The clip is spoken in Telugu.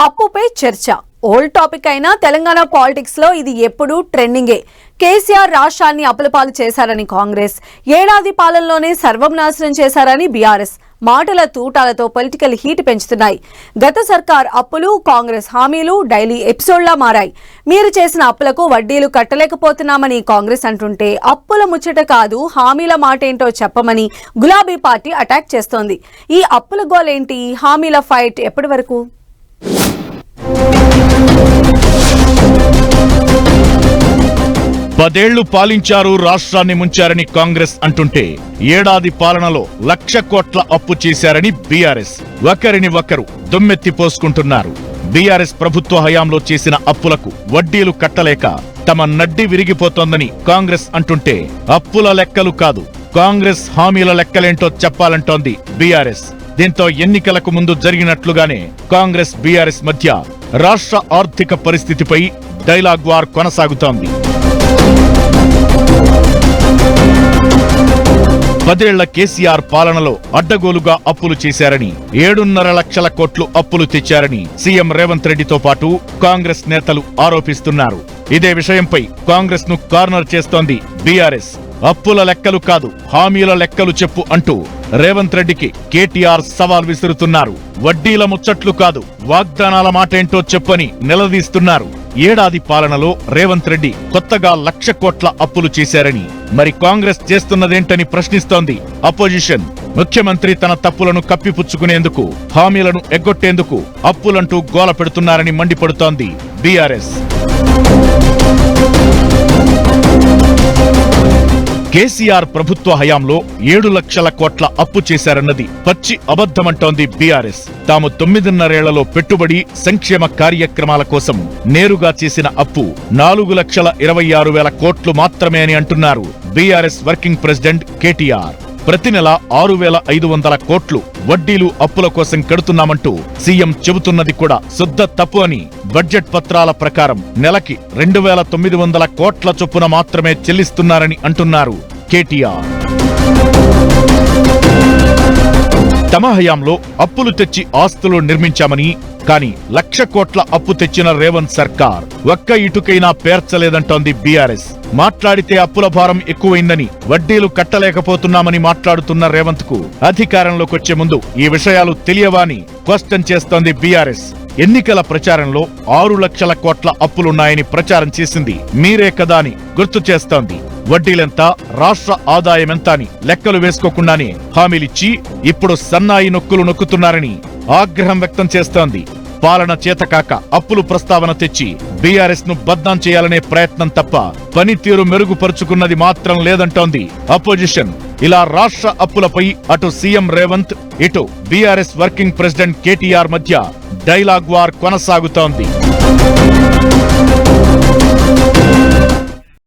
అప్పుపై చర్చ ఓల్డ్ టాపిక్ అయినా తెలంగాణ పాలిటిక్స్ లో ఇది ఎప్పుడూ ట్రెండింగే. కేసీఆర్ రాష్ట్రాన్ని అప్పులపాలు చేశారని కాంగ్రెస్, ఏడాది పాలనలోనే సర్వనాశనం చేశారని బీఆర్ఎస్ మాటల తూటాలతో పొలిటికల్ హీట్ పెంచుతున్నాయి. గత సర్కార్ అప్పులు, కాంగ్రెస్ హామీలు డైలీ ఎపిసోడ్లా మారాయి. మీరు చేసిన అప్పులకు వడ్డీలు కట్టలేకపోతున్నామని కాంగ్రెస్ అంటుంటే, అప్పుల ముచ్చట కాదు హామీల మాటేంటో చెప్పమని గులాబీ పార్టీ అటాక్ చేస్తోంది. ఈ అప్పుల గోలేంటి, హామీల ఫైట్ ఎప్పటి వరకు? పదేళ్లు పాలించారు, రాష్ట్రాన్ని ముంచారని కాంగ్రెస్ అంటుంటే, ఏడాది పాలనలో 1,00,000 కోట్ల అప్పు చేశారని బీఆర్ఎస్ ఒకరిని ఒకరు దుమ్మెత్తి పోసుకుంటున్నారు. బీఆర్ఎస్ ప్రభుత్వ హయాంలో చేసిన అప్పులకు వడ్డీలు కట్టలేక తమ నడ్డి విరిగిపోతోందని కాంగ్రెస్ అంటుంటే, అప్పుల లెక్కలు కాదు కాంగ్రెస్ హామీల లెక్కలేంటో చెప్పాలంటోంది బీఆర్ఎస్. దీంతో ఎన్నికలకు ముందు జరిగినట్లుగానే కాంగ్రెస్ బీఆర్ఎస్ మధ్య రాష్ట్ర ఆర్థిక పరిస్థితిపై డైలాగ్ వార్ కొనసాగుతోంది. 10 ఏళ్ల కేసీఆర్ పాలనలో అడ్డగోలుగా అప్పులు చేశారని, 7.5 లక్షల కోట్లు అప్పులు తెచ్చారని సీఎం రేవంత్ రెడ్డితో పాటు కాంగ్రెస్ నేతలు ఆరోపిస్తున్నారు. ఇదే విషయంపై కాంగ్రెస్ ను కార్నర్ చేస్తోంది బీఆర్ఎస్. అప్పుల లెక్కలు కాదు హామీల లెక్కలు చెప్పు అంటూ రేవంత్ రెడ్డికి కేటీఆర్ సవాల్ విసురుతున్నారు. వడ్డీల ముచ్చట్లు కాదు వాగ్దానాల మాటేంటో చెప్పని నిలదీస్తున్నారు. ఏడాది పాలనలో రేవంత్ రెడ్డి కొత్తగా 1,00,000 కోట్ల అప్పులు చేశారని, మరి కాంగ్రెస్ చేస్తున్నదేంటని ప్రశ్నిస్తోంది అపోజిషన్. ముఖ్యమంత్రి తన తప్పులను కప్పిపుచ్చుకునేందుకు, హామీలను ఎగ్గొట్టేందుకు అప్పులంటూ గోల పెడుతున్నారని మండిపడుతోంది బీఆర్ఎస్. కేసీఆర్ ప్రభుత్వ హయాంలో 7 లక్షల కోట్ల అప్పు చేశారన్నది పచ్చి అబద్ధమంటోంది బీఆర్ఎస్. తాము 9.5 పెట్టుబడి, సంక్షేమ కార్యక్రమాల కోసం నేరుగా చేసిన అప్పు 4,26,000 కోట్లు మాత్రమే అని అంటున్నారు బీఆర్ఎస్ వర్కింగ్ ప్రెసిడెంట్ కేటీఆర్. ప్రతి నెల 6,500 కోట్లు వడ్డీలు అప్పుల కోసం కడుతున్నామంటూ సీఎం చెబుతున్నది కూడా శుద్ధ తప్పు అని, బడ్జెట్ పత్రాల ప్రకారం నెలకి 2,900 కోట్ల చొప్పున మాత్రమే చెల్లిస్తున్నారని అంటున్నారు కేటీఆర్. తమ హయాంలో అప్పులు తెచ్చి ఆస్తులు నిర్మించామని, కానీ 1,00,000 కోట్ల అప్పు తెచ్చిన రేవంత్ సర్కార్ ఒక్క ఇటుకైనా పేర్చలేదంటోంది బీఆర్ఎస్. మాట్లాడితే అప్పుల భారం ఎక్కువైందని, వడ్డీలు కట్టలేకపోతున్నామని మాట్లాడుతున్న రేవంత్ కు అధికారంలోకొచ్చే ముందు ఈ విషయాలు తెలియవా అని క్వశ్చన్ చేస్తోంది బీఆర్ఎస్. ఎన్నికల ప్రచారంలో 6 లక్షల కోట్ల అప్పులున్నాయని ప్రచారం చేసింది మీరే కదా అని గుర్తు చేస్తోంది. వడ్డీలెంత, రాష్ట్ర ఆదాయమెంత అని లెక్కలు వేసుకోకుండానే హామీలిచ్చి ఇప్పుడు సన్నాయి నొక్కులు నొక్కుతున్నారని ఆగ్రహం వ్యక్తం చేస్తోంది. పాలన చేతకాక అప్పులు ప్రస్తావన తెచ్చి బీఆర్ఎస్ ను బద్నాం చేయాలనే ప్రయత్నం తప్ప పనితీరు మెరుగుపరుచుకున్నది మాత్రం లేదంటోంది అపోజిషన్. ఇలా రాష్ట్ర అప్పులపై అటు సీఎం రేవంత్, ఇటు బీఆర్ఎస్ వర్కింగ్ ప్రెసిడెంట్ కేటీఆర్ మధ్య డైలాగ్ వార్ కొనసాగుతోంది.